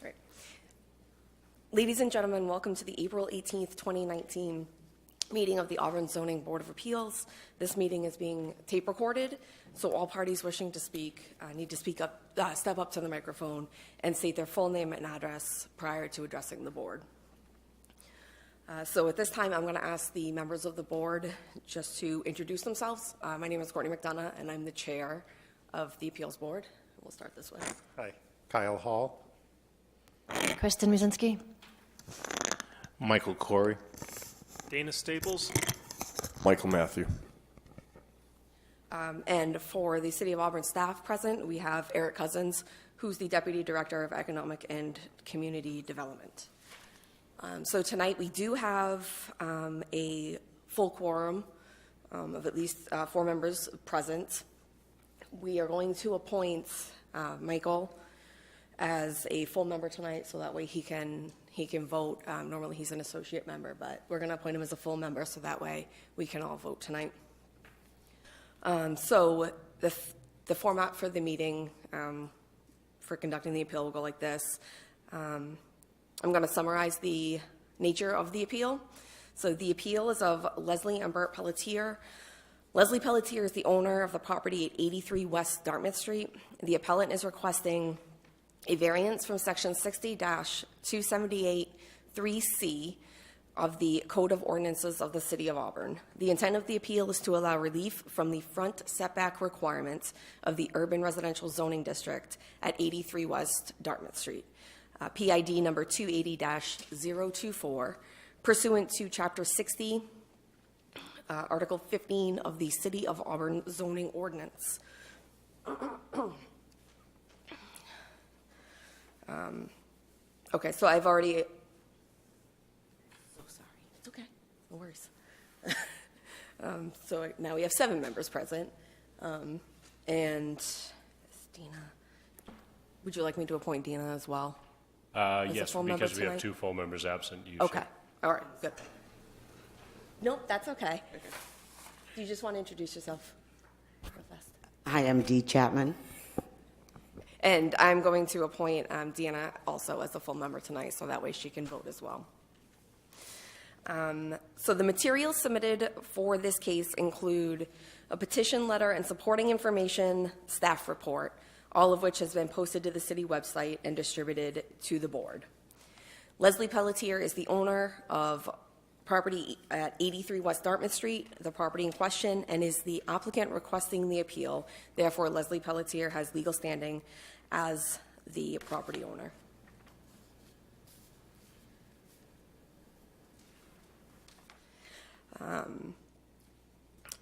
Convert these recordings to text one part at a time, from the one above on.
Right. Ladies and gentlemen, welcome to the April 18th, 2019 meeting of the Auburn Zoning Board of Appeals. This meeting is being tape recorded, so all parties wishing to speak need to step up to the microphone and state their full name and address prior to addressing the board. So at this time, I'm going to ask the members of the board just to introduce themselves. My name is Courtney McDonough, and I'm the chair of the Appeals Board. We'll start this way. Hi, Kyle Hall. Kristen Musinski. Michael Corey. Dana Staples. Michael Matthew. And for the City of Auburn staff present, we have Eric Cousins, who's the Deputy Director of Economic and Community Development. So tonight we do have a full quorum of at least 4 members present. We are going to appoint Michael as a full member tonight, so that way he can vote. Normally he's an associate member, but we're going to appoint him as a full member, so that way we can all vote tonight. So the format for the meeting for conducting the appeal will go like this. I'm going to summarize the nature of the appeal. So the appeal is of Leslie and Bert Pelletier. Leslie Pelletier is the owner of the property at 83 West Dartmouth Street. The appellant is requesting a variance from section 60-278-3C of the Code of Ordinances of the City of Auburn. The intent of the appeal is to allow relief from the front setback requirements of the urban residential zoning district at 83 West Dartmouth Street, PID number 280-024, pursuant to Chapter 60, Article 15 of the City of Auburn Zoning Ordinance. Okay, so I've already... Oh, sorry. It's okay. No worries. So now we have 7 members present. And Dina, would you like me to appoint Dina as well? Yes, because we have 2 full members absent. Okay. All right, good. Nope, that's okay. Do you just want to introduce yourself? Hi, I'm Dee Chapman. And I'm going to appoint Deanna also as a full member tonight, so that way she can vote as well. So the materials submitted for this case include a petition letter and supporting information, staff report, all of which has been posted to the city website and distributed to the board. Leslie Pelletier is the owner of property at 83 West Dartmouth Street, the property in question, and is the applicant requesting the appeal. Therefore, Leslie Pelletier has legal standing as the property owner.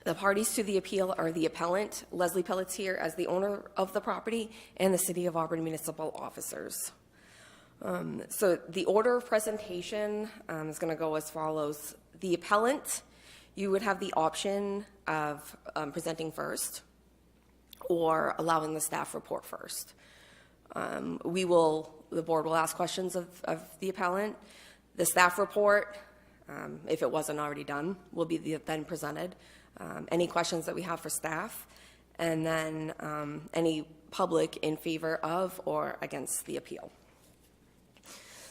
The parties to the appeal are the appellant, Leslie Pelletier, as the owner of the property, and the City of Auburn municipal officers. So the order of presentation is going to go as follows. The appellant, you would have the option of presenting first or allowing the staff report first. The board will ask questions of the appellant. The staff report, if it wasn't already done, will be then presented. Any questions that we have for staff, and then any public in favor of or against the appeal.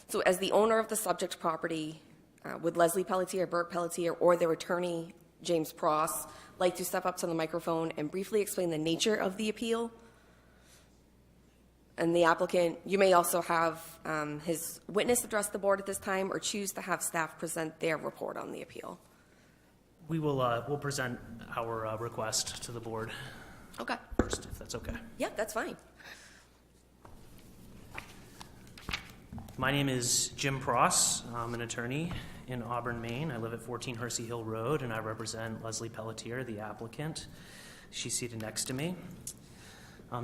So as the owner of the subject property, would Leslie Pelletier, Bert Pelletier, or their attorney, James Pross, like to step up to the microphone and briefly explain the nature of the appeal? And the applicant, you may also have his witness address the board at this time, or choose to have staff present their report on the appeal. We will we'll present our request to the board Okay. first, if that's okay. Yeah, that's fine. My name is Jim Pross. I'm an attorney in Auburn, Maine. I live at 14 Hersey Hill Road, and I represent Leslie Pelletier, the applicant. She's seated next to me.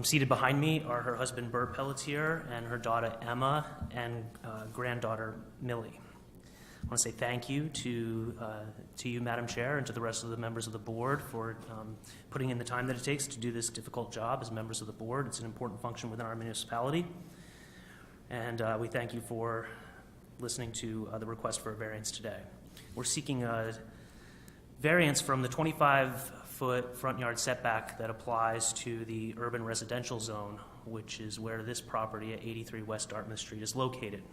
Seated behind me are her husband, Bert Pelletier, and her daughter, Emma, and granddaughter, Millie. I want to say thank you to you, Madam Chair, and to the rest of the members of the board for putting in the time that it takes to do this difficult job as members of the board. It's an important function within our municipality. And we thank you for listening to the request for a variance today. We're seeking a variance from the 25-foot 14-foot front yard setback that applies to the urban residential zone, which is where this property at 83 West Dartmouth Street is located.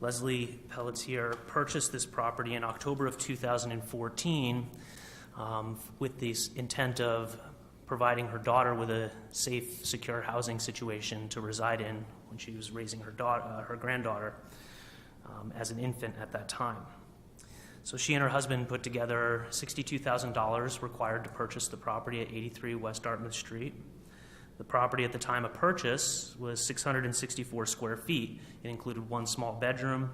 Leslie Pelletier purchased this property in October of 2014 with the intent of providing her daughter with a safe, secure housing situation to reside in when she was raising her granddaughter as an infant at that time. So she and her husband put together $62,000 required to purchase the property at 83 West Dartmouth Street. The property at the time of purchase was 664 square feet. It included one small bedroom.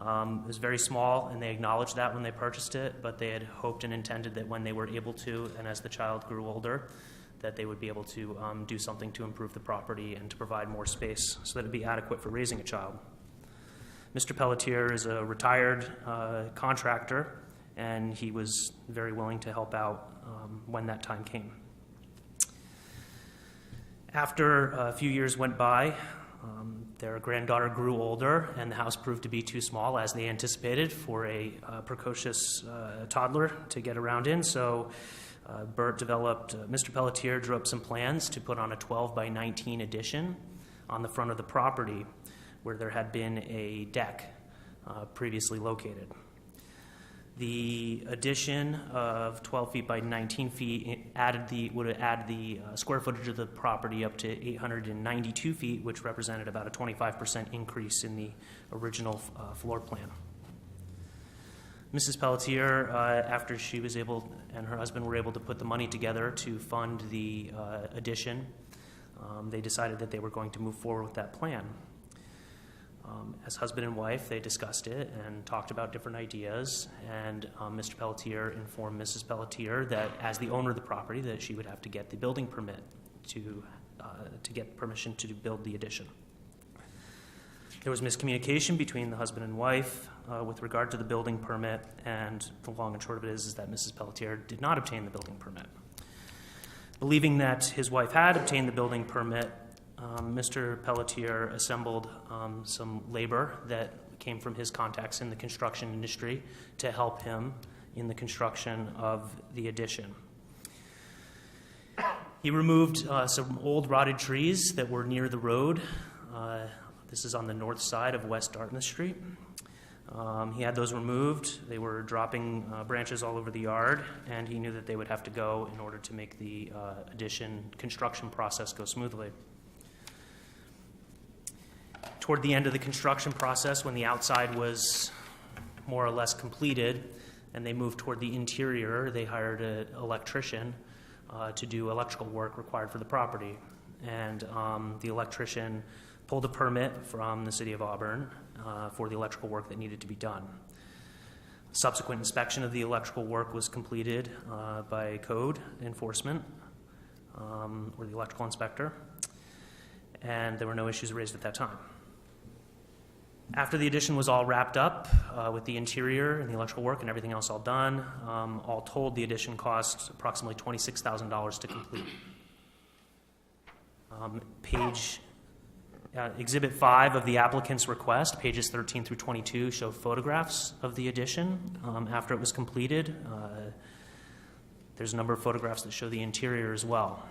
It was very small, and they acknowledged that when they purchased it, but they had hoped and intended that when they were able to, and as the child grew older, that they would be able to do something to improve the property and to provide more space so that it would be adequate for raising a child. Mr. Pelletier is a retired contractor, and he was very willing to help out when that time came. After a few years went by, their granddaughter grew older, and the house proved to be too small, as they anticipated, for a precocious toddler to get around in. So Mr. Pelletier drew up some plans to put on a 12 by 19 addition on the front of the property where there had been a deck previously located. The addition of 12 feet by 19 feet would add the square footage of the property up to 892 feet, which represented about a 25% increase in the original floor plan. Mrs. Pelletier, after she was able, and her husband were able to put the money together to fund the addition, they decided that they were going to move forward with that plan. As husband and wife, they discussed it and talked about different ideas, and Mr. Pelletier informed Mrs. Pelletier that as the owner of the property, that she would have to get the building permit to get permission to build the addition. There was miscommunication between the husband and wife with regard to the building permit, and the long and short of it is that Mrs. Pelletier did not obtain the building permit. Believing that his wife had obtained the building permit, Mr. Pelletier assembled some labor that came from his contacts in the construction industry to help him in the construction of the addition. He removed some old rotted trees that were near the road. This is on the north side of West Dartmouth Street. He had those removed. They were dropping branches all over the yard, and he knew that they would have to go in order to make the addition construction process go smoothly. Toward the end of the construction process, when the outside was more or less completed and they moved toward the interior, they hired an electrician to do electrical work required for the property. And the electrician pulled a permit from the city of Auburn for the electrical work that needed to be done. Subsequent inspection of the electrical work was completed by code enforcement or the electrical inspector, and there were no issues raised at that time. After the addition was all wrapped up with the interior and the electrical work and everything else all done, all told, the addition cost approximately $26,000 to complete. Exhibit 5 of the applicant's request, pages 13 through 22, show photographs of the addition after it was completed. There's a number of photographs that show the interior as well.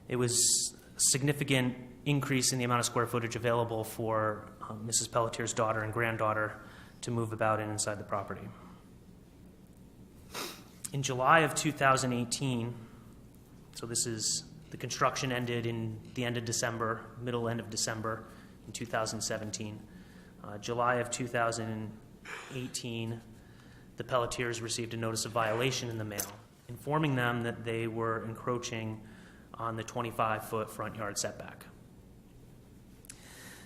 It was a significant increase in the amount of square footage available for Mrs. Pelletier's daughter and granddaughter to move about inside the property. In July of 2018, so this is the construction ended in the end of December, middle end of December in 2017. July of 2018, the Pelletiers received a notice of violation in the mail, informing them that they were encroaching on the 25-foot front yard setback.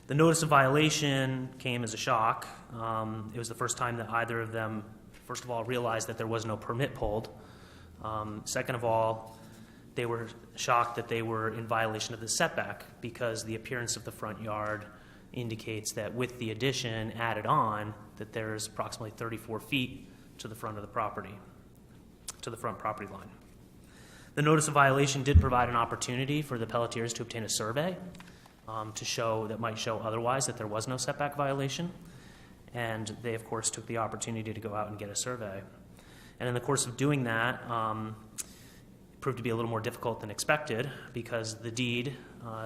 The notice of violation came as a shock. It was the first time that either of them, first of all, realized that there was no permit pulled. Second of all, they were shocked that they were in violation of the setback because the appearance of the front yard indicates that with the addition added on, that there's approximately 34 feet to the front of the property, to the front property line. The notice of violation did provide an opportunity for the Pelletiers to obtain a survey to show, that might show otherwise that there was no setback violation. And they, of course, took the opportunity to go out and get a survey. And in the course of doing that, it proved to be a little more difficult than expected because the deed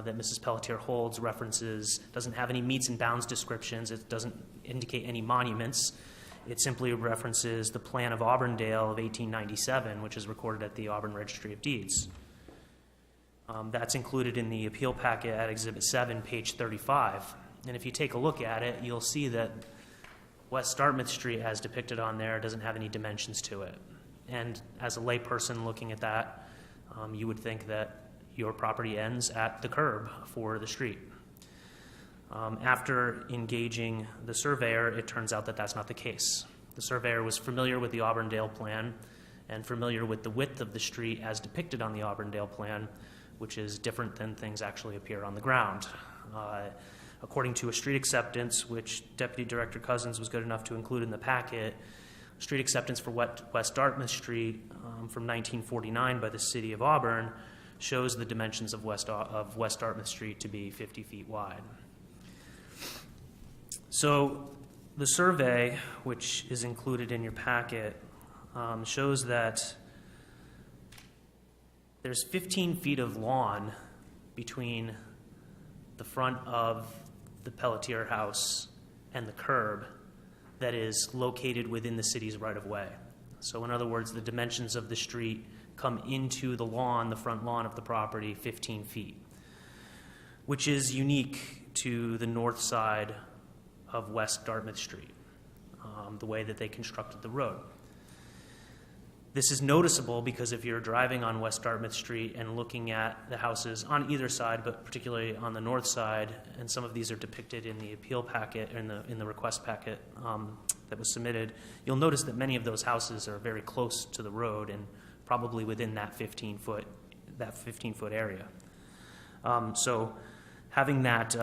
that Mrs. Pelletier holds doesn't have any meets and bounds descriptions. It doesn't indicate any monuments. It simply references the plan of Auburndale of 1897, which is recorded at the Auburn Registry of Deeds. That's included in the appeal packet at Exhibit 7, page 35. And if you take a look at it, you'll see that West Dartmouth Street, as depicted on there, doesn't have any dimensions to it. And as a layperson looking at that, you would think that your property ends at the curb for the street. After engaging the surveyor, it turns out that that's not the case. The surveyor was familiar with the Auburndale plan and familiar with the width of the street as depicted on the Auburndale plan, which is different than things actually appear on the ground. According to a street acceptance, which Deputy Director Cousins was good enough to include in the packet, street acceptance for West Dartmouth Street from 1949 by the City of Auburn shows the dimensions of West Dartmouth Street to be 50 feet wide. So the survey, which is included in your packet, shows that there's 15 feet of lawn between the front of the Pelletier house and the curb that is located within the city's right-of-way. So in other words, the dimensions of the street come into the lawn, the front lawn of the property, 15 feet, which is unique to the north side of West Dartmouth Street, the way that they constructed the road. This is noticeable because if you're driving on West Dartmouth Street and looking at the houses on either side, but particularly on the north side, and some of these are depicted in the appeal packet, in the request packet that was submitted, you'll notice that many of those houses are very close to the road and probably within that 15-foot area. So having that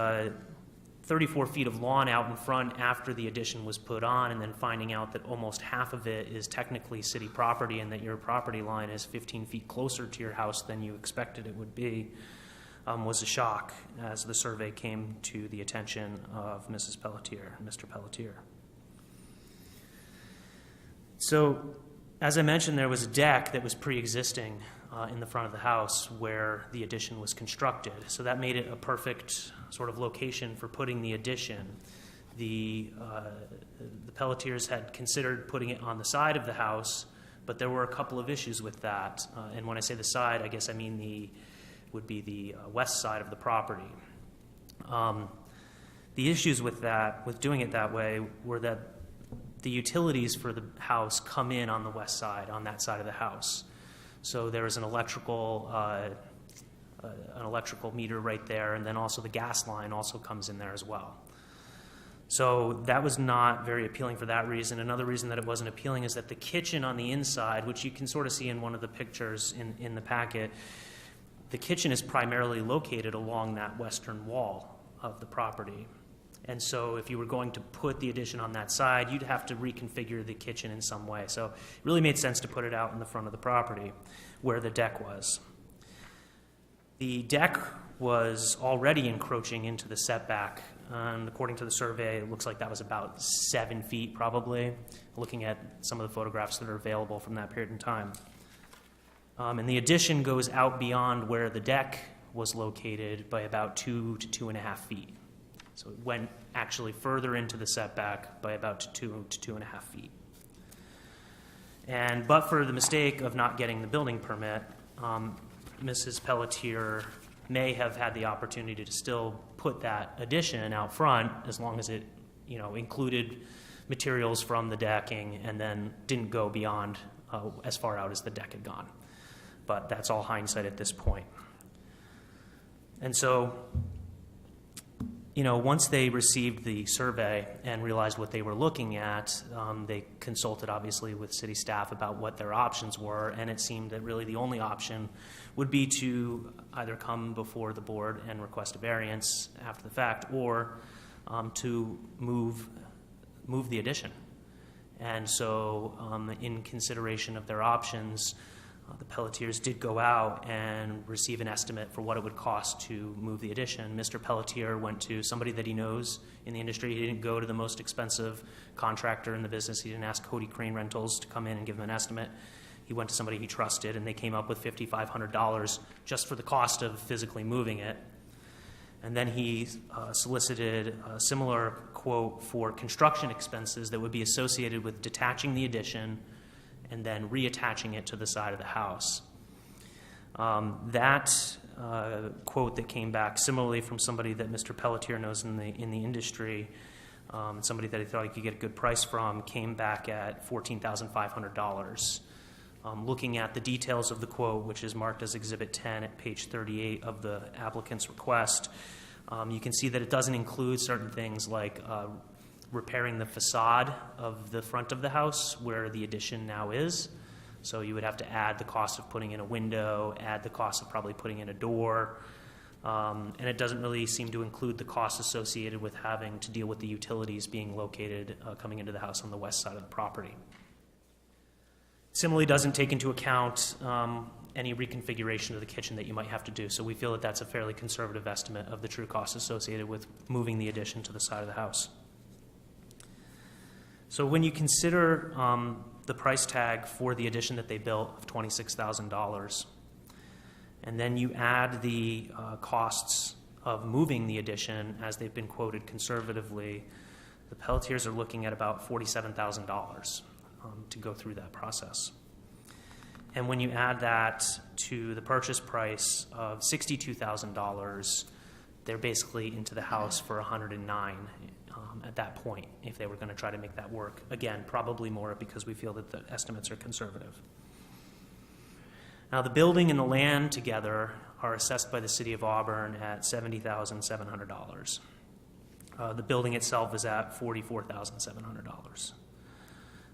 34 feet of lawn out in front after the addition was put on, and then finding out that almost half of it is technically city property and that your property line is 15 feet closer to your house than you expected it would be, was a shock as the survey came to the attention of Mrs. Pelletier and Mr. Pelletier. So, as I mentioned, there was a deck that was pre-existing in the front of the house where the addition was constructed. So that made it a perfect sort of location for putting the addition. The Pelletiers had considered putting it on the side of the house, but there were a couple of issues with that. And when I say the side, I guess I mean the west side of the property. The issues with doing it that way, were that the utilities for the house come in on the west side, on that side of the house. So there is an electrical meter right there, and then also the gas line also comes in there as well. So that was not very appealing for that reason. Another reason that it wasn't appealing is that the kitchen on the inside, which you can sort of see in one of the pictures in the packet, the kitchen is primarily located along that western wall of the property. And so if you were going to put the addition on that side, you'd have to reconfigure the kitchen in some way. So it really made sense to put it out in the front of the property where the deck was. The deck was already encroaching into the setback. And according to the survey, it looks like that was about 7 feet probably, looking at some of the photographs that are available from that period in time. And the addition goes out beyond where the deck was located by about 2 to 2.5 feet. So it went actually further into the setback by about 2 to 2.5 feet. But for the mistake of not getting the building permit, Mrs. Pelletier may have had the opportunity to still put that addition out front as long as it, included materials from the decking and then didn't go beyond as far out as the deck had gone. But that's all hindsight at this point. And so, once they received the survey and realized what they were looking at, they consulted, obviously, with city staff about what their options were, and it seemed that really the only option would be to either come before the board and request a variance after the fact, or to move the addition. And so, in consideration of their options, The Pelletiers did go out and receive an estimate for what it would cost to move the addition. Mr. Pelletier went to somebody that he knows in the industry. He didn't go to the most expensive contractor in the business. He didn't ask Cody Crane Rentals to come in and give him an estimate. He went to somebody he trusted, and they came up with $5,500 just for the cost of physically moving it. And then he solicited a similar quote for construction expenses that would be associated with detaching the addition and then reattaching it to the side of the house. That quote that came back, similarly from somebody that Mr. Pelletier knows in the industry, somebody that he thought he could get a good price from, came back at $14,500. Looking at the details of the quote, which is marked as Exhibit 10 at page 38 of the applicant's request, you can see that it doesn't include certain things like repairing the facade of the front of the house where the addition now is. So you would have to add the cost of putting in a window, add the cost of probably putting in a door, and it doesn't really seem to include the costs associated with having to deal with the utilities being located coming into the house on the west side of the property. Similarly, doesn't take into account any reconfiguration of the kitchen that you might have to do. So we feel that that's a fairly conservative estimate of the true costs associated with moving the addition to the side of the house. So when you consider the price tag for the addition that they built of $26,000, and then you add the costs of moving the addition as they've been quoted conservatively, the Pelletiers are looking at about $47,000 to go through that process. And when you add that to the purchase price of $62,000, they're basically into the house for $109,000 at that point if they were going to try to make that work. Again, probably more because we feel that the estimates are conservative. Now, the building and the land together are assessed by the City of Auburn at $70,700. The building itself is at $44,700.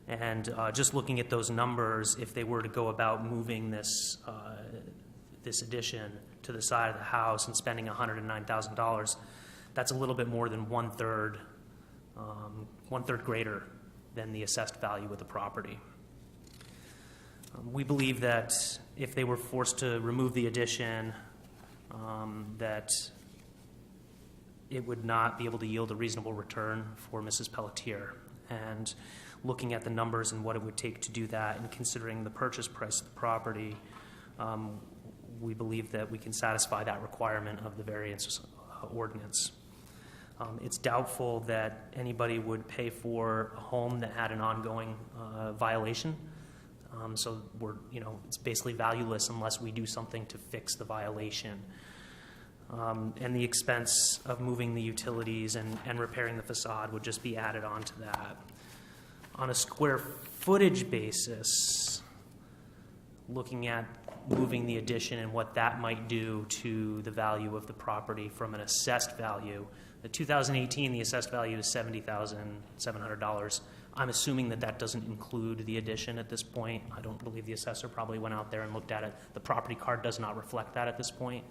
And just looking at those numbers, if they were to go about moving this addition to the side of the house and spending $109,000, that's a little bit more than one-third greater than the assessed value of the property. We believe that if they were forced to remove the addition, that it would not be able to yield a reasonable return for Mrs. Pelletier. And looking at the numbers and what it would take to do that and considering the purchase price of the property, we believe that we can satisfy that requirement of the variance ordinance. It's doubtful that anybody would pay for a home that had an ongoing violation. So it's basically valueless unless we do something to fix the violation. And the expense of moving the utilities and repairing the facade would just be added on to that. On a square footage basis, looking at moving the addition and what that might do to the value of the property from an assessed value. The 2018, the assessed value is $70,700. I'm assuming that that doesn't include the addition at this point. I don't believe the assessor probably went out there and looked at it. The property card does not reflect that at this point.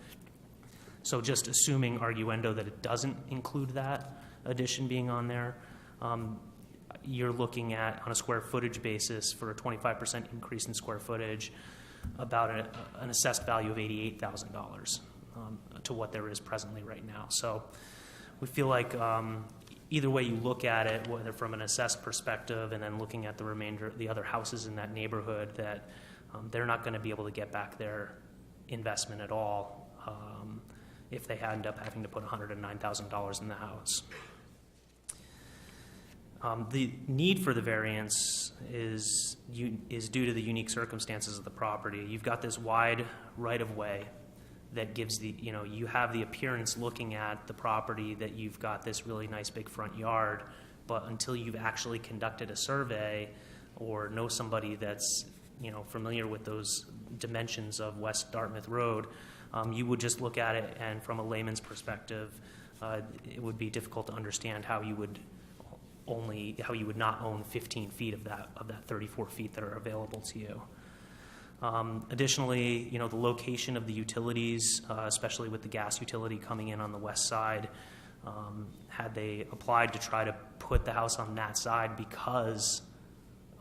So just assuming arguendo that it doesn't include that addition being on there, you're looking at, on a square footage basis, for a 25% increase in square footage, about an assessed value of $88,000 to what there is presently right now. So we feel like either way you look at it, whether from an assessed perspective and then looking at the remainder, the other houses in that neighborhood, that they're not going to be able to get back their investment at all if they end up having to put $109,000 in the house. The need for the variance is due to the unique circumstances of the property. You've got this wide right-of-way that gives you have the appearance looking at the property that you've got this really nice big front yard, but until you've actually conducted a survey or know somebody that's familiar with those dimensions of West Dartmouth Road, you would just look at it, and from a layman's perspective, it would be difficult to understand how you would not own 15 feet of that 34 feet that are available to you. Additionally, the location of the utilities, especially with the gas utility coming in on the west side, had they applied to try to put the house on that side because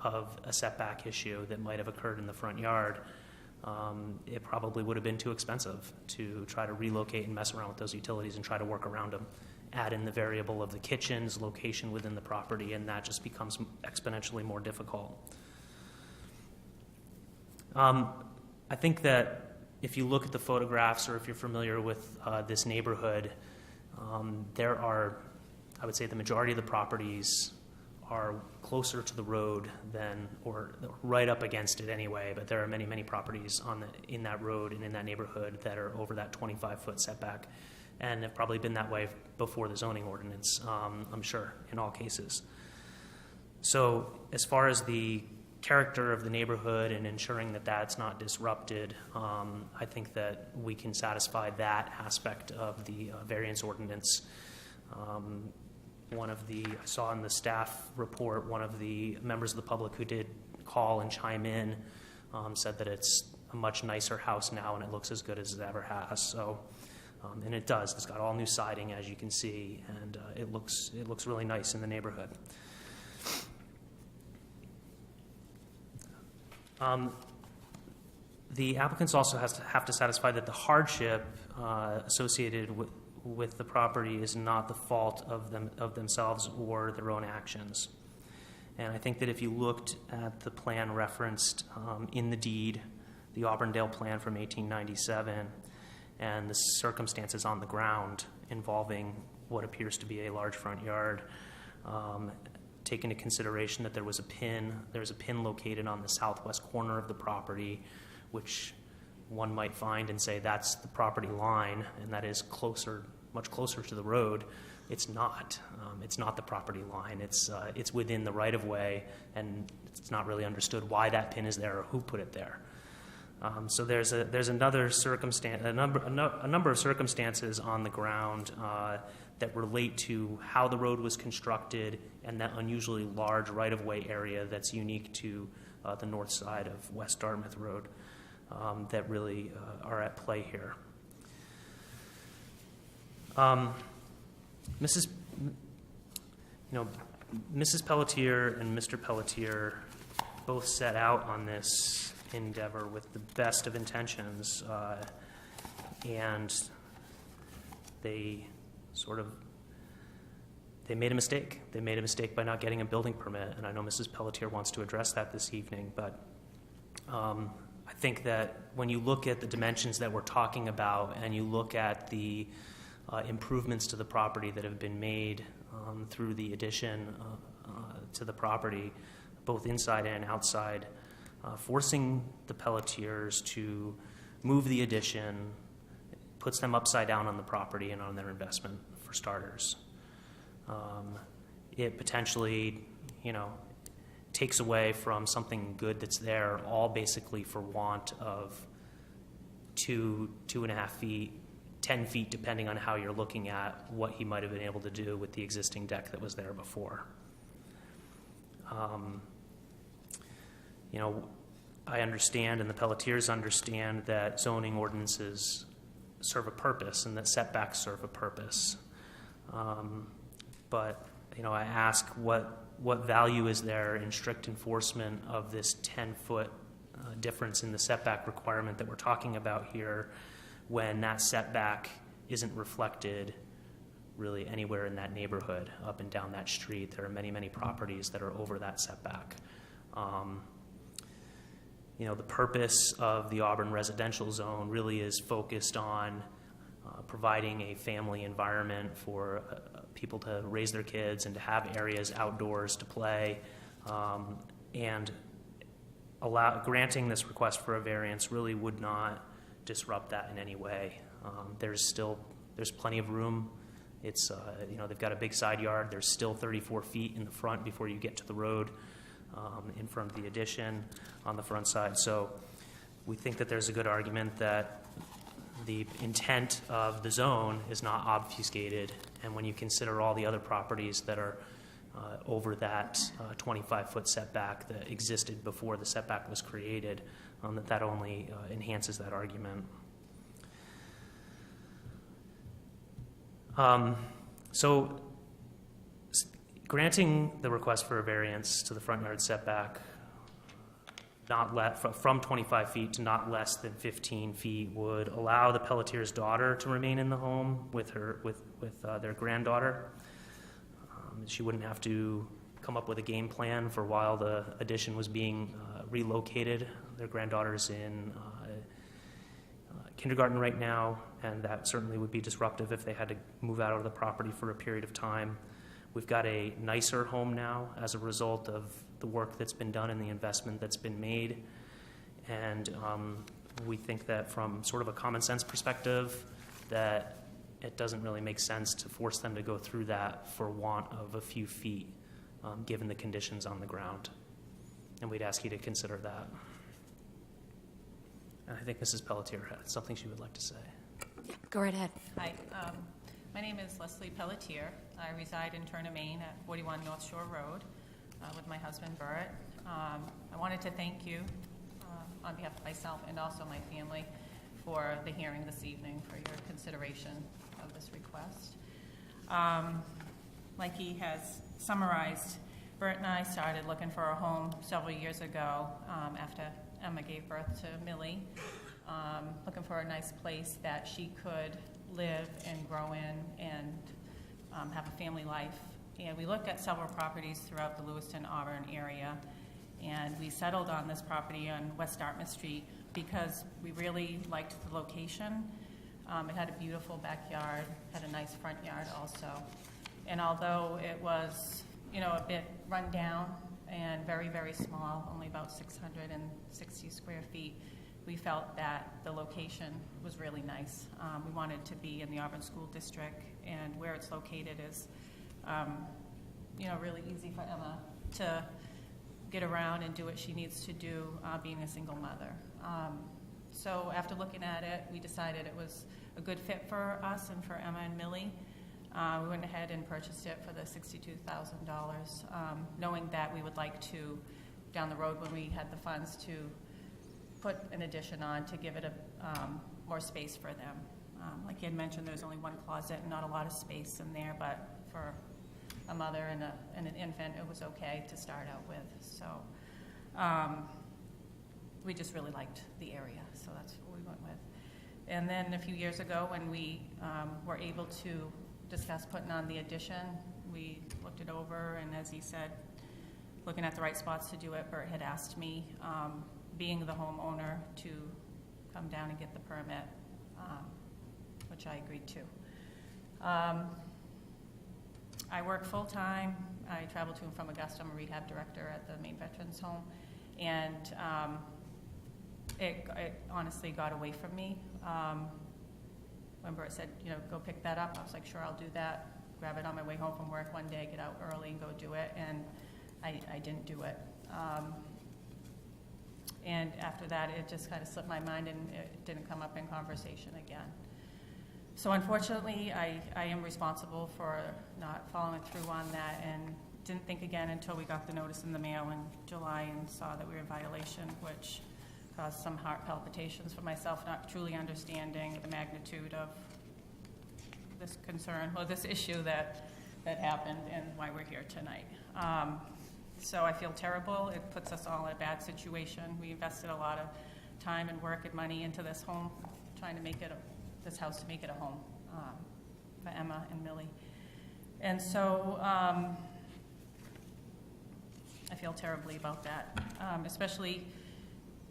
of a setback issue that might have occurred in the front yard, it probably would have been too expensive to try to relocate and mess around with those utilities and try to work around them. Add in the variable of the kitchen's location within the property, and that just becomes exponentially more difficult. I think that if you look at the photographs, or if you're familiar with this neighborhood, there are, I would say, the majority of the properties are closer to the road than, or right up against it anyway, but there are many, many properties in that road and in that neighborhood that are over that 25-foot setback, and have probably been that way before the zoning ordinance, I'm sure, in all cases. So as far as the character of the neighborhood and ensuring that that's not disrupted, I think that we can satisfy that aspect of the variance ordinance. I saw in the staff report, one of the members of the public who did call and chime in said that it's a much nicer house now and it looks as good as it ever has. So, and it does. It's got all new siding, as you can see, and it looks really nice in the neighborhood. The applicants also have to satisfy that the hardship associated with the property is not the fault of themselves or their own actions. And I think that if you looked at the plan referenced in the deed, the Auburndale plan from 1897, and the circumstances on the ground involving what appears to be a large front yard, take into consideration that there's a pin located on the southwest corner of the property, which one might find and say that's the property line, and that is much closer to the road. It's not. It's not the property line. It's within the right of way, and it's not really understood why that pin is there or who put it there. So there's another circumstance, a number of circumstances on the ground that relate to how the road was constructed and that unusually large right-of-way area that's unique to the north side of West Dartmouth Road that really are at play here. Mrs. Pelletier and Mr. Pelletier both set out on this endeavor with the best of intentions, and they made a mistake. They made a mistake by not getting a building permit, and I know Mrs. Pelletier wants to address that this evening, but I think that when you look at the dimensions that we're talking about and you look at the improvements to the property that have been made through the addition to the property, both inside and outside, forcing the Pelletiers to move the addition puts them upside down on the property and on their investment, for starters. It potentially, takes away from something good that's there, all basically for want of 2.5 feet, 10 feet, depending on how you're looking at what he might have been able to do with the existing deck that was there before. I understand, and the Pelletiers understand, that zoning ordinances serve a purpose and that setbacks serve a purpose. But I ask what value is there in strict enforcement of this 10-foot difference in the setback requirement that we're talking about here, when that setback isn't reflected really anywhere in that neighborhood, up and down that street. There are many, many properties that are over that setback. The purpose of the Auburn residential zone really is focused on providing a family environment for people to raise their kids and to have areas outdoors to play, and granting this request for a variance really would not disrupt that in any way. There's plenty of room. It's they've got a big side yard. There's still 34 feet in the front before you get to the road in front of the addition on the front side. So we think that there's a good argument that the intent of the zone is not obfuscated, and when you consider all the other properties that are over that 25-foot setback that existed before the setback was created, that only enhances that argument. So granting the request for a variance to the front yard setback, from 25 feet to not less than 15 feet would allow the Pelletier's daughter to remain in the home with their granddaughter. She wouldn't have to come up with a game plan for while the addition was being relocated. Their granddaughter's in kindergarten right now, and that certainly would be disruptive if they had to move out of the property for a period of time. We've got a nicer home now as a result of the work that's been done and the investment that's been made. And we think that from sort of a common sense perspective, that it doesn't really make sense to force them to go through that for want of a few feet, given the conditions on the ground. And we'd ask you to consider that. And I think Mrs. Pelletier had something she would like to say. Go right ahead. Hi, my name is Leslie Pelletier. I reside in Turner, Maine at 41 North Shore Road with my husband, Bert. I wanted to thank you on behalf of myself and also my family for the hearing this evening, for your consideration of this request. Like he has summarized, Bert and I started looking for a home several years ago after Emma gave birth to Millie, looking for a nice place that she could live and grow in and have a family life. And we looked at several properties throughout the Lewiston-Auburn area, and we settled on this property on West Dartmouth Street because we really liked the location. It had a beautiful backyard, had a nice front yard also. And although it was, a bit run down and very, very small, only about 660 square feet, we felt that the location was really nice. We wanted to be in the Auburn School District, and where it's located is, really easy for Emma to get around and do what she needs to do, being a single mother. So after looking at it, we decided it was a good fit for us and for Emma and Millie. We went ahead and purchased it for the $62,000, knowing that we would like to, down the road when we had the funds, to put an addition on to give it more space for them. Like he had mentioned, there's only one closet and not a lot of space in there, but for a mother and an infant, it was okay to start out with. So we just really liked the area, so that's what we went with. And then a few years ago, when we were able to discuss putting on the addition, we looked it over, and as he said, looking at the right spots to do it, Bert had asked me, being the homeowner, to come down and get the permit, which I agreed to. I work full-time. I travel to and from Augusta. I'm a rehab director at the Maine Veterans Home, and it honestly got away from me. When Bert said, go pick that up, I was like, sure, I'll do that. Grab it on my way home from work one day, get out early and go do it, and I didn't do it. And after that, it just kind of slipped my mind, and it didn't come up in conversation again. So unfortunately, I am responsible for not following through on that, and didn't think again until we got the notice in the mail in July and saw that we were in violation, which caused some heart palpitations for myself, not truly understanding the magnitude of this concern, or this issue that happened, and why we're here tonight. So I feel terrible. It puts us all in a bad situation. We invested a lot of time and work and money into this home, trying to make it this house to make it a home for Emma and Millie. And so I feel terribly about that, especially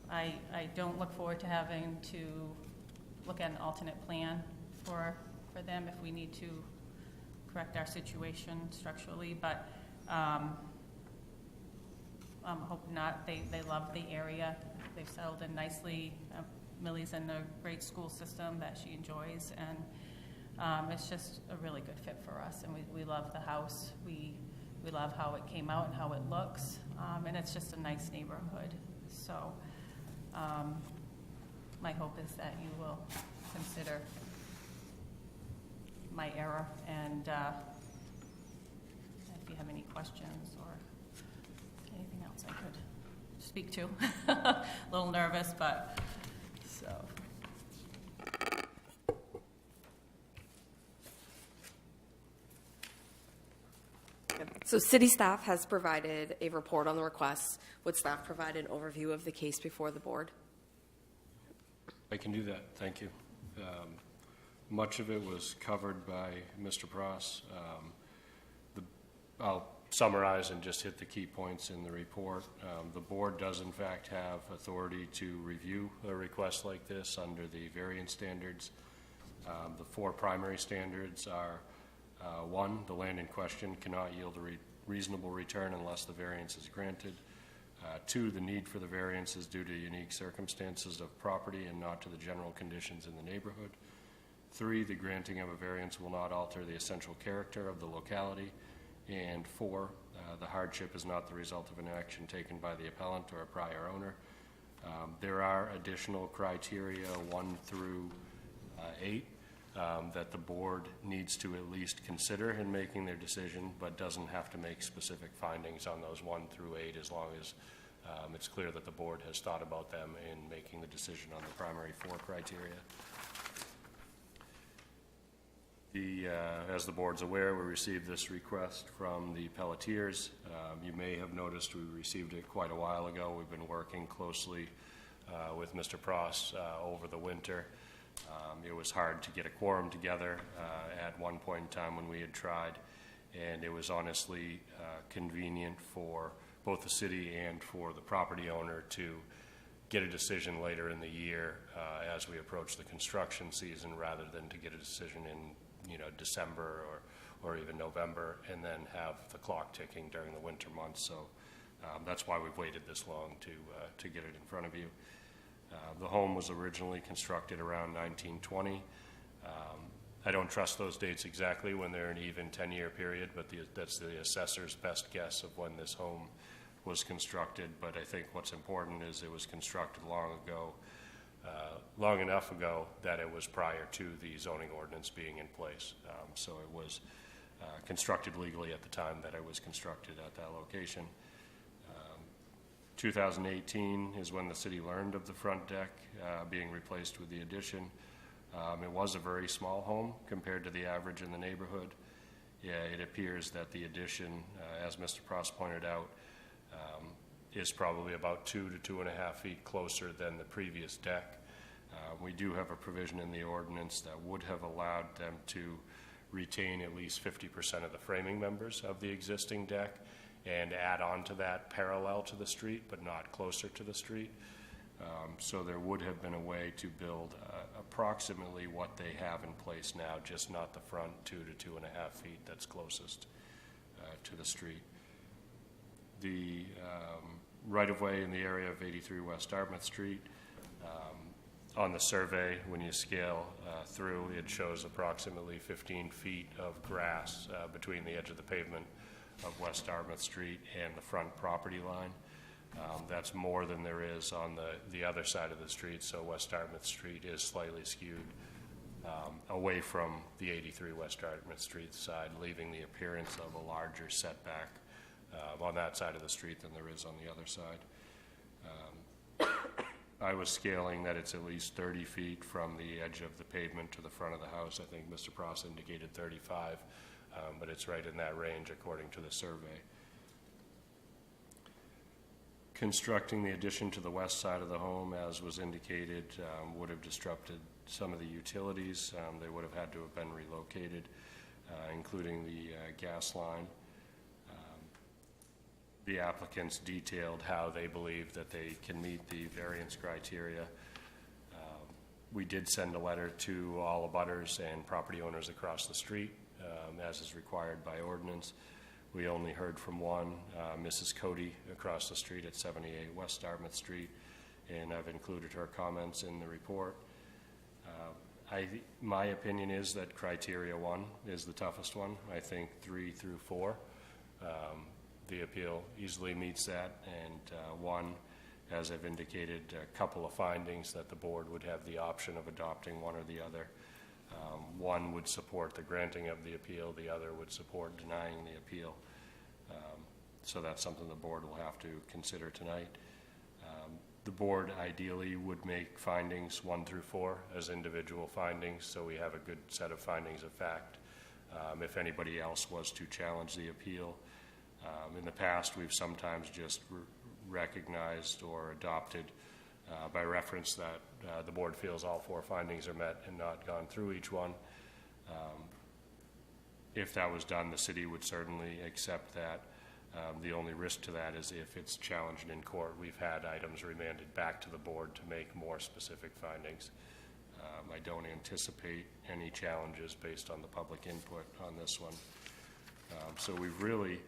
I don't look forward to having to look at an alternate plan for them if we need to correct our situation structurally, but hope not. They love the area. They've settled in nicely. Millie's in a great school system that she enjoys, and it's just a really good fit for us, and we love the house. We love how it came out and how it looks, and it's just a nice neighborhood. So my hope is that you will consider my error, and if you have any questions or anything else I could speak to. A little nervous, but so. So city staff has provided a report on the request. Would staff provide an overview of the case before the board? I can do that, thank you. Much of it was covered by Mr. Pross. I'll summarize and just hit the key points in the report. The board does in fact have authority to review a request like this under the variance standards. The four primary standards are one, the land in question cannot yield a reasonable return unless the variance is granted. Two, the need for the variance is due to unique circumstances of property and not to the general conditions in the neighborhood. Three, the granting of a variance will not alter the essential character of the locality. And four, the hardship is not the result of an action taken by the appellant or a prior owner. There are additional criteria 1 through 8 that the board needs to at least consider in making their decision, but doesn't have to make specific findings on those 1 through 8 as long as it's clear that the board has thought about them in making the decision on the primary 4 criteria. As the board's aware, we received this request from the Pelletiers. You may have noticed we received it quite a while ago. We've been working closely with Mr. Pross over the winter. It was hard to get a quorum together at one point in time when we had tried, and it was honestly convenient for both the city and for the property owner to get a decision later in the year as we approach the construction season, rather than to get a decision in December or even November, and then have the clock ticking during the winter months. So that's why we've waited this long to get it in front of you. The home was originally constructed around 1920. I don't trust those dates exactly when they're an even 10-year period, but that's the assessor's best guess of when this home was constructed. But I think what's important is it was constructed long enough ago that it was prior to the zoning ordinance being in place. So it was constructed legally at the time that it was constructed at that location. 2018 is when the city learned of the front deck being replaced with the addition. It was a very small home compared to the average in the neighborhood. It appears that the addition, as Mr. Pross pointed out, is probably about 2 to 2.5 feet closer than the previous deck. We do have a provision in the ordinance that would have allowed them to retain at least 50% of the framing members of the existing deck and add on to that parallel to the street, but not closer to the street. So there would have been a way to build approximately what they have in place now, just not the front 2 to 2.5 feet that's closest to the street. The right-of-way in the area of 83 West Dartmouth Street, on the survey, when you scale through, it shows approximately 15 feet of grass between the edge of the pavement of West Dartmouth Street and the front property line. That's more than there is on the other side of the street, so West Dartmouth Street is slightly skewed away from the 83 West Dartmouth Street side, leaving the appearance of a larger setback on that side of the street than there is on the other side. I was scaling that it's at least 30 feet from the edge of the pavement to the front of the house. I think Mr. Pross indicated 35, but it's right in that range according to the survey. Constructing the addition to the west side of the home, as was indicated, would have disrupted some of the utilities. They would have had to have been relocated, including the gas line. The applicants detailed how they believe that they can meet the variance criteria. We did send a letter to all abutters and property owners across the street, as is required by ordinance. We only heard from one, Mrs. Cody, across the street at 78 West Dartmouth Street, and I've included her comments in the report. My opinion is that criteria 1 is the toughest one. I think 3 through 4. The appeal easily meets that, and 1, as I've indicated, a couple of findings that the board would have the option of adopting one or the other. 1 would support the granting of the appeal, the other would support denying the appeal. So that's something the board will have to consider tonight. The board ideally would make findings 1 through 4 as individual findings, so we have a good set of findings of fact. If anybody else was to challenge the appeal, In the past, we've sometimes just recognized or adopted by reference that the board feels all 4 findings are met and not gone through each one. If that was done, the city would certainly accept that. The only risk to that is if it's challenged in court. We've had items remanded back to the board to make more specific findings. I don't anticipate any challenges based on the public input on this one. So we've really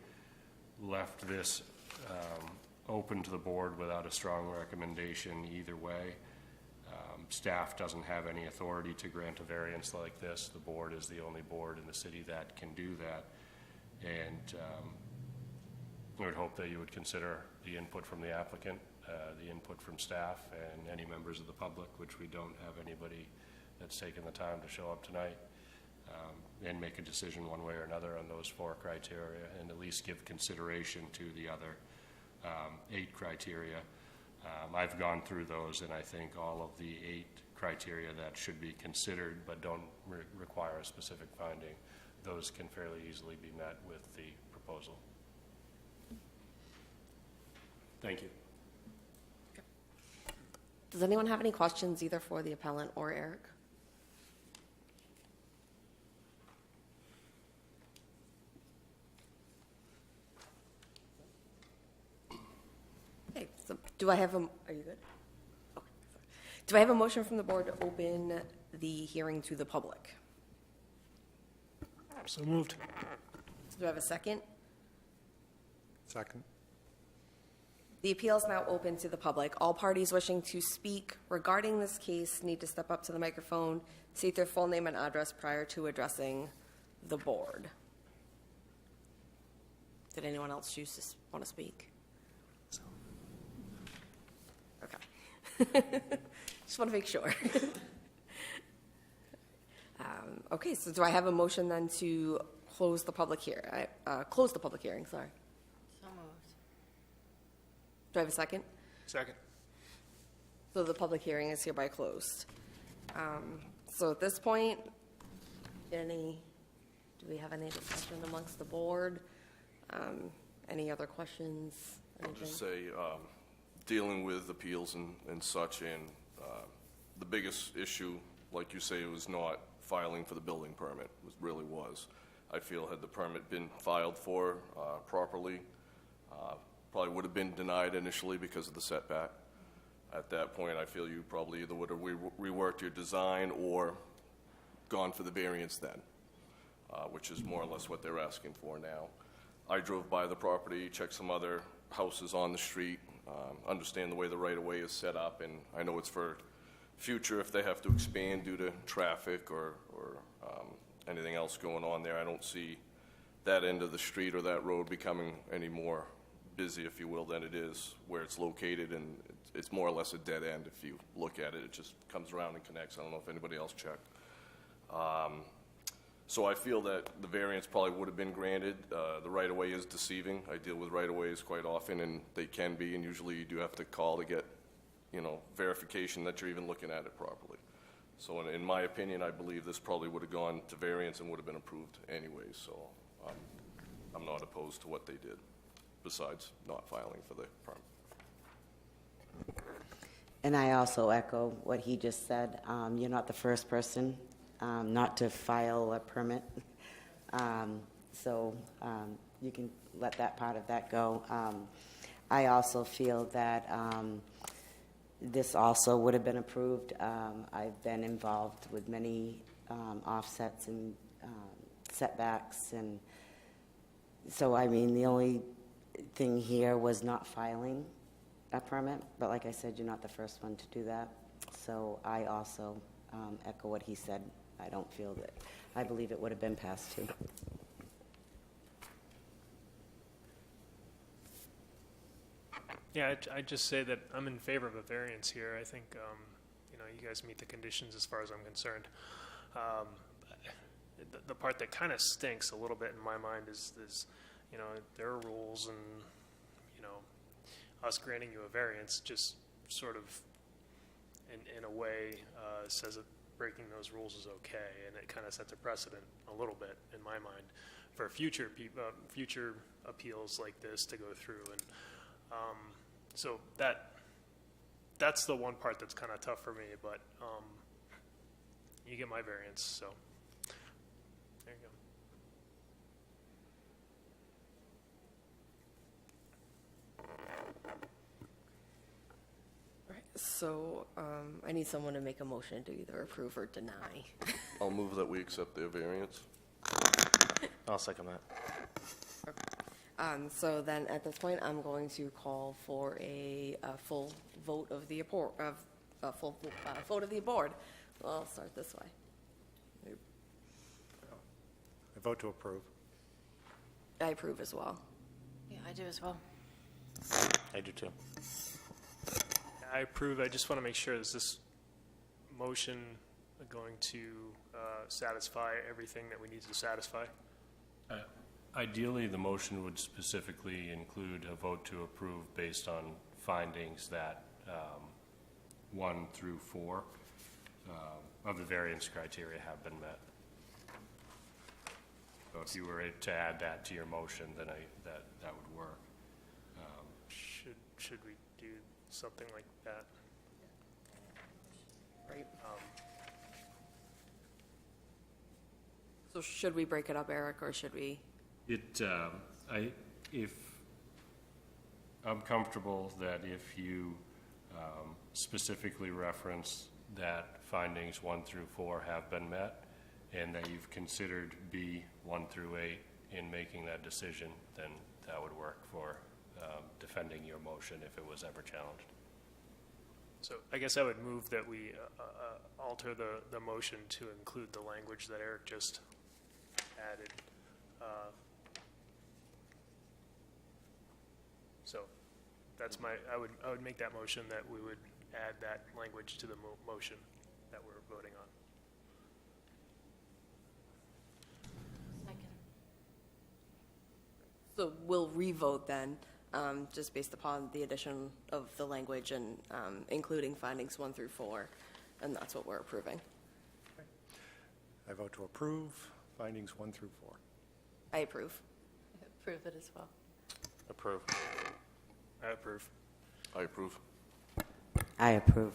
left this open to the board without a strong recommendation either way. Staff doesn't have any authority to grant a variance like this. The board is the only board in the city that can do that. And I would hope that you would consider the input from the applicant, the input from staff, and any members of the public, which we don't have anybody that's taken the time to show up tonight, and make a decision one way or another on those 4 criteria, and at least give consideration to the other 8 criteria. I've gone through those, and I think all of the 8 criteria that should be considered but don't require a specific finding, those can fairly easily be met with the proposal. Thank you. Does anyone have any questions either for the appellant or Eric? Okay, so do I have a, are you good? Okay. Do I have a motion from the board to open the hearing to the public? So moved. Do I have a second? Second. The appeal is now open to the public. All parties wishing to speak regarding this case need to step up to the microphone, state their full name and address prior to addressing the board. Did anyone else choose to want to speak? Okay. Just want to make sure. Okay, so do I have a motion then to close the public hearing? Close the public hearing, sorry. Do I have a second? Second. So the public hearing is hereby closed. So at this point, do we have any discussion amongst the board? Any other questions? I'll just say, dealing with appeals and such, and the biggest issue, like you say, was not filing for the building permit. It really was. I feel had the permit been filed for properly, probably would have been denied initially because of the setback. At that point, I feel you probably either would have reworked your design or gone for the variance then, which is more or less what they're asking for now. I drove by the property, checked some other houses on the street, understand the way the right-of-way is set up, and I know it's for future if they have to expand due to traffic or anything else going on there. I don't see that end of the street or that road becoming any more busy, if you will, than it is where it's located, and it's more or less a dead end. If you look at it, it just comes around and connects. I don't know if anybody else checked. So I feel that the variance probably would have been granted. The right-of-way is deceiving. I deal with right-of-ways quite often, and they can be, and usually you do have to call to get, verification that you're even looking at it properly. So in my opinion, I believe this probably would have gone to variance and would have been approved anyway. So I'm not opposed to what they did, besides not filing for the permit. And I also echo what he just said. You're not the first person not to file a permit. So you can let that part of that go. I also feel that this also would have been approved. I've been involved with many offsets and setbacks, and so I mean the only thing here was not filing a permit, but like I said, you're not the first one to do that. So I also echo what he said. I don't feel that, I believe it would have been passed too. Yeah, I'd just say that I'm in favor of a variance here. I think, you guys meet the conditions as far as I'm concerned. The part that kind of stinks a little bit in my mind is there are rules, and, us granting you a variance just sort of, in a way, says that breaking those rules is okay, and it kind of sets a precedent a little bit in my mind for future appeals like this to go through, and so that's the one part that's kind of tough for me. But you get my variance, so there you go. Right, so I need someone to make a motion to either approve or deny. I'll move that we accept their variance. I'll second that. So then at this point, I'm going to call for a full vote of the vote of the board. Well, I'll start this way. I vote to approve. I approve as well. Yeah, I do as well. I do too. I approve. I just want to make sure, is this motion going to satisfy everything that we need to satisfy? Ideally, the motion would specifically include a vote to approve based on findings that 1 through 4 of the variance criteria have been met. So if you were to add that to your motion, then that would work. Should we do something like that? Right. So should we break it up, Eric, or should we? If I'm comfortable that if you specifically reference that findings 1 through 4 have been met, and that you've considered B 1 through 8 in making that decision, then that would work for defending your motion if it was ever challenged. So I guess I would move that we alter the motion to include the language that Eric just added. So that's I would make that motion that we would add that language to the motion that we're voting on. Second. So we'll re-vote then, just based upon the addition of the language and including findings 1 through 4, and that's what we're approving. I vote to approve findings 1 through 4. I approve. I approve it as well. Approve. I approve. I approve. I approve.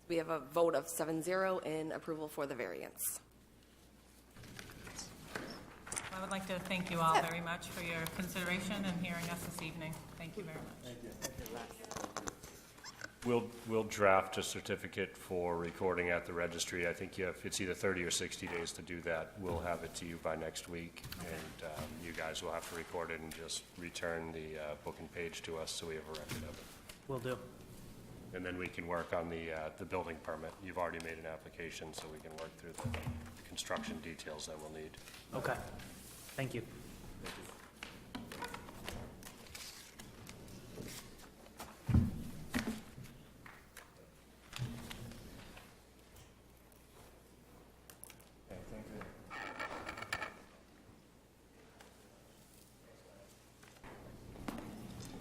We have a vote of 7-0 in approval for the variance. I would like to thank you all very much for your consideration and hearing us this evening. Thank you very much. We'll draft a certificate for recording at the registry. I think it's either 30 or 60 days to do that. We'll have it to you by next week, and you guys will have to record it and just return the booking page to us so we have a record of it. Will do. And then we can work on the building permit. You've already made an application, so we can work through the construction details that we'll need. Okay. Thank you.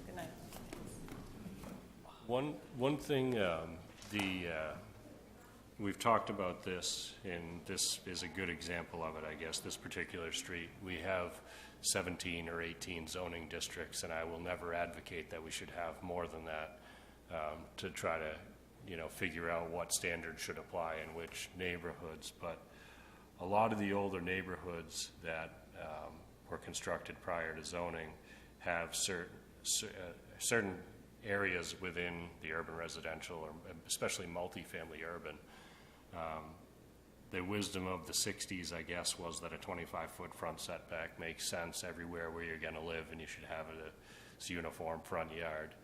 Good night. One thing, we've talked about this, and this is a good example of it, I guess, this particular street. We have 17 or 18 zoning districts, and I will never advocate that we should have more than that to try to, figure out what standards should apply in which neighborhoods. But a lot of the older neighborhoods that were constructed prior to zoning have certain areas within the urban residential, or especially multifamily urban. The wisdom of the 60s, I guess, was that a 25-foot front setback makes sense everywhere where you're going to live, and you should have a uniform front yard.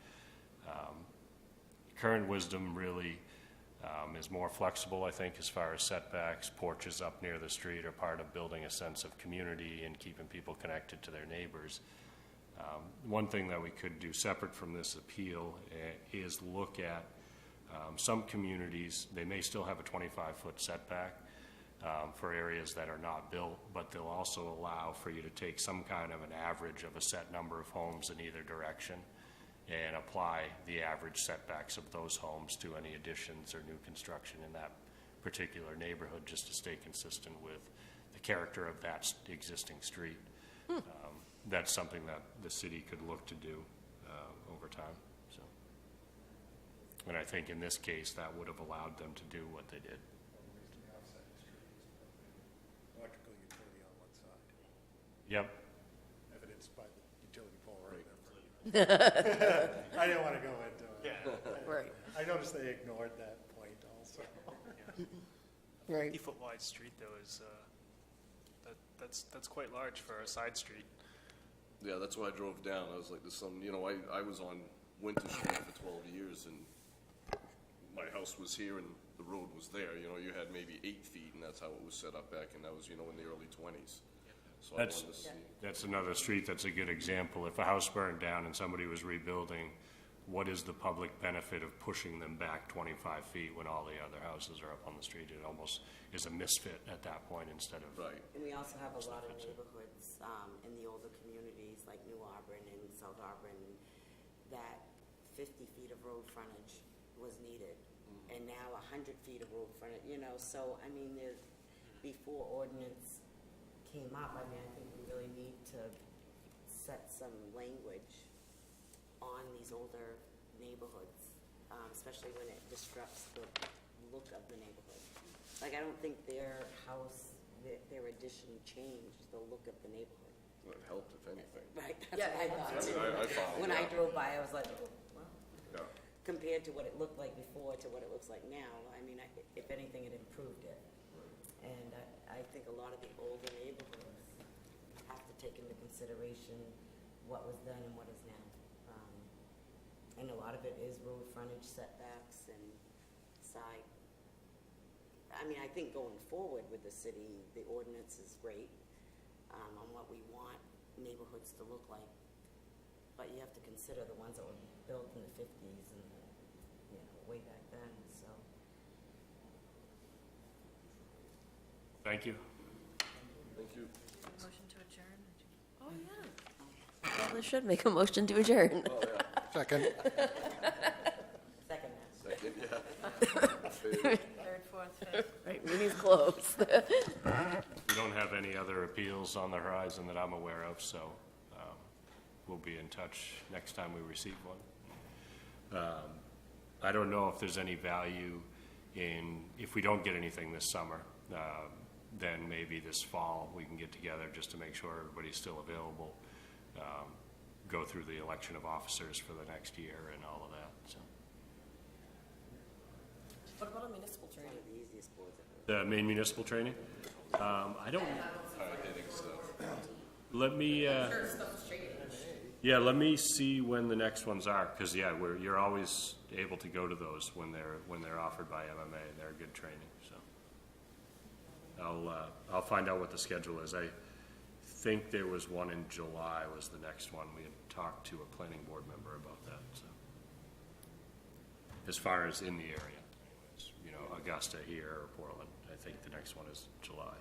Current wisdom really is more flexible, I think, as far as setbacks. Porches up near the street are part of building a sense of community and keeping people connected to their neighbors. One thing that we could do separate from this appeal is look at some communities. They may still have a 25-foot setback for areas that are not built, but they'll also allow for you to take some kind of an average of a set number of homes in either direction and apply the average setbacks of those homes to any additions or new construction in that particular neighborhood, just to stay consistent with the character of that existing street. That's something that the city could look to do over time, so. And I think in this case, that would have allowed them to do what they did. Electrical utility on one side, Yep. evidenced by the utility pole right there. I didn't want to go into it. Right. I noticed they ignored that point also. Right. 50-foot wide street though is, that's quite large for a side street. Yeah, that's why I drove down. I was like, there's some, I was on Winter Street for 12 years, and my house was here and the road was there. You had maybe 8 feet, and that's how it was set up back, and that was, in the early 20s. So I wanted to see. That's another street that's a good example. If a house burned down and somebody was rebuilding, what is the public benefit of pushing them back 25 feet when all the other houses are up on the street? It almost is a misfit at that point instead of. Right. And we also have a lot of neighborhoods in the older communities like New Auburn and South Auburn that 50 feet of road frontage was needed, and now 100 feet of road frontage, so, I mean, before ordinance came up, I think we really need to set some language on these older neighborhoods, especially when it disrupts the look of the neighborhood. Like, I don't think their house, their addition changed the look of the neighborhood. Well, it helped, if anything. Right, that's Yeah. what I thought That's too. what I found, When I yeah. drove by, I was like, oh, wow. Yeah. Compared to what it looked like before to what it looks like now, I mean, if anything, it improved it. And I think a lot of the older neighborhoods have to take into consideration what was then and what is now. And a lot of it is road frontage setbacks and side. I mean, I think going forward with the city, the ordinance is great on what we want neighborhoods to look like. But you have to consider the ones that were built in the 50s and, way back then, so. Thank you. Thank you. Motion to adjourn? Oh, yeah. Probably should make a motion to adjourn. Second. Second that. Second, yeah. Third, fourth, fifth. Right, meeting's closed. We don't have any other appeals on the horizon that I'm aware of, so we'll be in touch next time we receive one. I don't know if there's any value if we don't get anything this summer, then maybe this fall we can get together just to make sure everybody's still available, go through the election of officers for the next year and all of that, so. What about a municipal One training? of the easiest boards I've heard. The Maine municipal training? I don't, Hitting stuff. let me, yeah, let me see when the next ones are, because, yeah, you're always able to go to those when they're offered by MMA. They're good training, so. I'll find out what the schedule is. I think there was one in July was the next one. We had talked to a planning board member about that, so. As far as in the area, Augusta here or Portland, I think the next one is July.